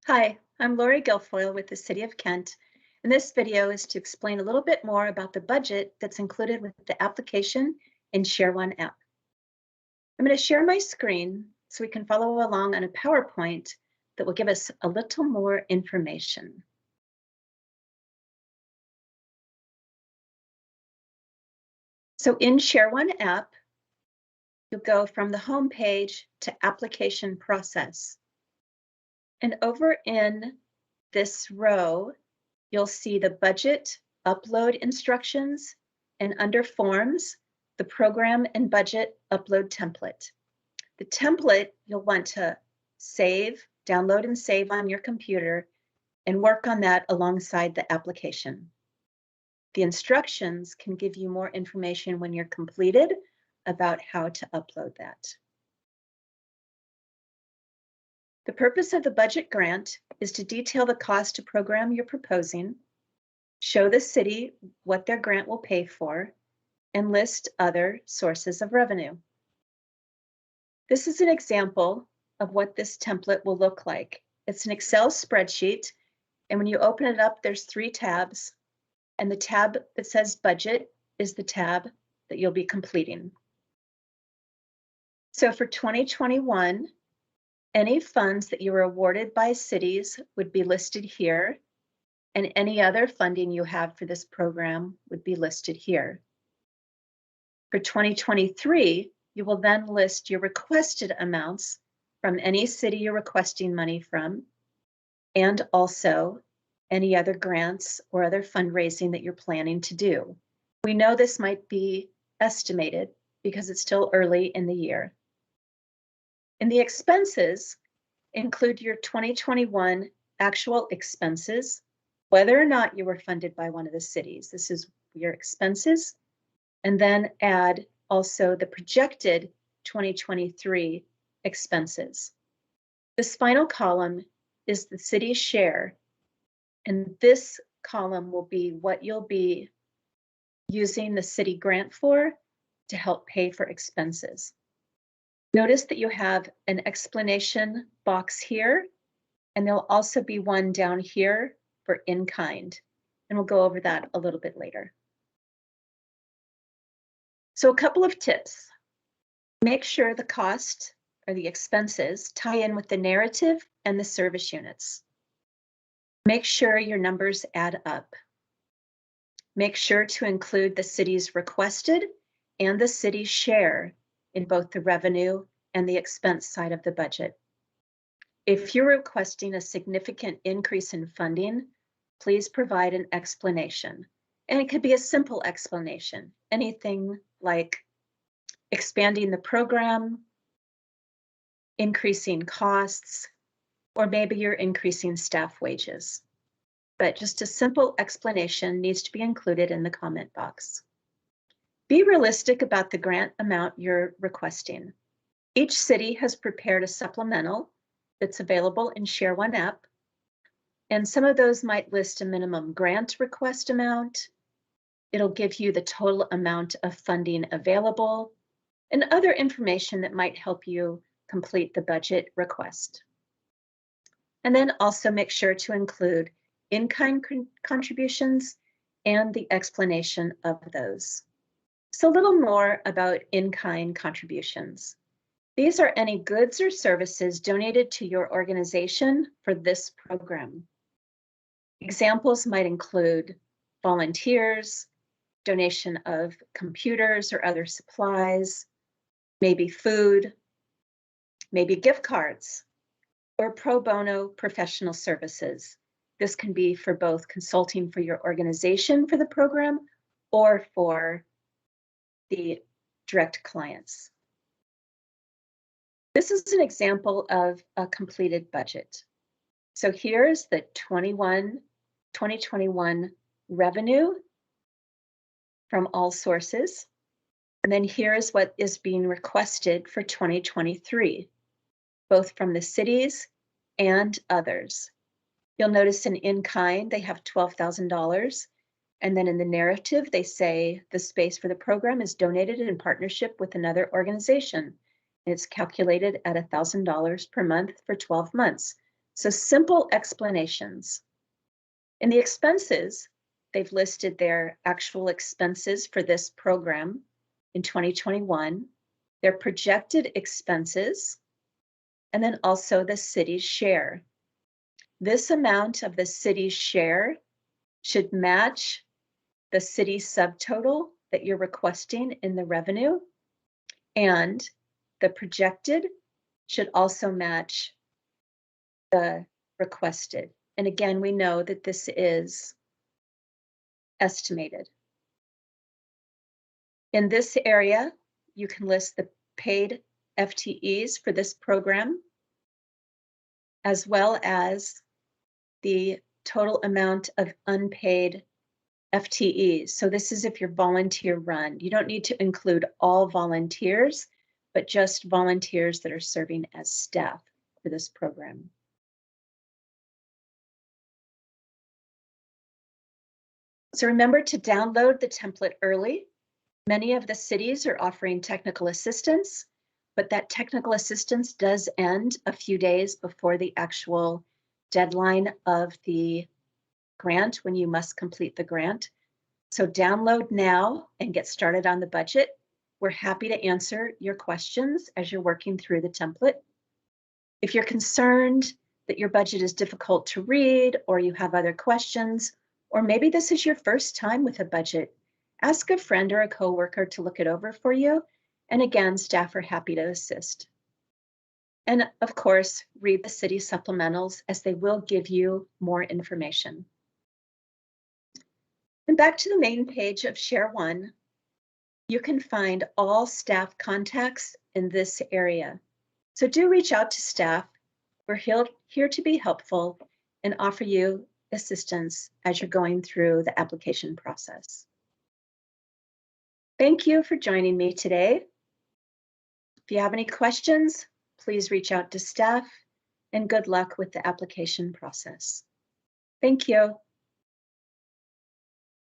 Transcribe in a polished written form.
Hi, I'm Lori Guilfoyle with the City of Kent, and this video is to explain a little bit more about the budget that's included with the application in ShareOne app. I'm going to share my screen so we can follow along on a PowerPoint that will give us a little more information. So in ShareOne app, you'll go from the home page to application process. And over in this row, you'll see the budget upload instructions, and under forms, the program and budget upload template. The template you'll want to download and save on your computer and work on that alongside the application. The instructions can give you more information when you're completed about how to upload that. The purpose of the budget grant is to detail the cost to program you're proposing, show the city what their grant will pay for, and list other sources of revenue. This is an example of what this template will look like. It's an Excel spreadsheet, and when you open it up, there's 3 tabs, and the tab that says budget is the tab that you'll be completing. So for 2021, any funds that you were awarded by cities would be listed here, and any other funding you have for this program would be listed here. For 2023, you will then list your requested amounts from any city you're requesting money from, and also any other grants or other fundraising that you're planning to do. We know this might be estimated because it's still early in the year. In the expenses, include your 2021 actual expenses, whether or not you were funded by one of the cities. This is your expenses, and then add also the projected 2023 expenses. This final column is the city's share, and this column will be what you'll be using the city grant for to help pay for expenses. Notice that you have an explanation box here, and there'll also be one down here for in-kind, and we'll go over that a little bit later. So a couple of tips. Make sure the cost or the expenses tie in with the narrative and the service units. Make sure your numbers add up. Make sure to include the city's requested and the city's share in both the revenue and the expense side of the budget. If you're requesting a significant increase in funding, please provide an explanation. And it could be a simple explanation, anything like expanding the program, increasing costs, or maybe you're increasing staff wages. But just a simple explanation needs to be included in the comment box. Be realistic about the grant amount you're requesting. Each city has prepared a supplemental that's available in ShareOne app, and some of those might list a minimum grant request amount. It'll give you the total amount of funding available and other information that might help you complete the budget request. And then also make sure to include in-kind contributions and the explanation of those. So a little more about in-kind contributions. These are any goods or services donated to your organization for this program. Examples might include volunteers, donation of computers or other supplies, maybe food, maybe gift cards, or pro bono professional services. This can be for both consulting for your organization for the program or for the direct clients. This is an example of a completed budget. So here's the 2021 revenue from all sources. And then here is what is being requested for 2023, both from the cities and others. You'll notice in kind, they have $12,000. And then in the narrative, they say the space for the program is donated in partnership with another organization. It's calculated at $1,000 per month for 12 months. So simple explanations. In the expenses, they've listed their actual expenses for this program in 2021, their projected expenses, and then also the city's share. This amount of the city's share should match the city subtotal that you're requesting in the revenue, and the projected should also match the requested. And again, we know that this is estimated. In this area, you can list the paid FTEs for this program, as well as the total amount of unpaid FTEs. So this is if you're volunteer run. You don't need to include all volunteers, but just volunteers that are serving as staff for this program. So remember to download the template early. Many of the cities are offering technical assistance, but that technical assistance does end a few days before the actual deadline of the grant when you must complete the grant. So download now and get started on the budget. We're happy to answer your questions as you're working through the template. If you're concerned that your budget is difficult to read, or you have other questions, or maybe this is your first time with a budget, ask a friend or a coworker to look it over for you. And again, staff are happy to assist. And of course, read the city supplementals as they will give you more information. And back to the main page of ShareOne, you can find all staff contacts in this area. So do reach out to staff. We're here to be helpful and offer you assistance as you're going through the application process. Thank you for joining me today. If you have any questions, please reach out to staff, and good luck with the application process. Thank you.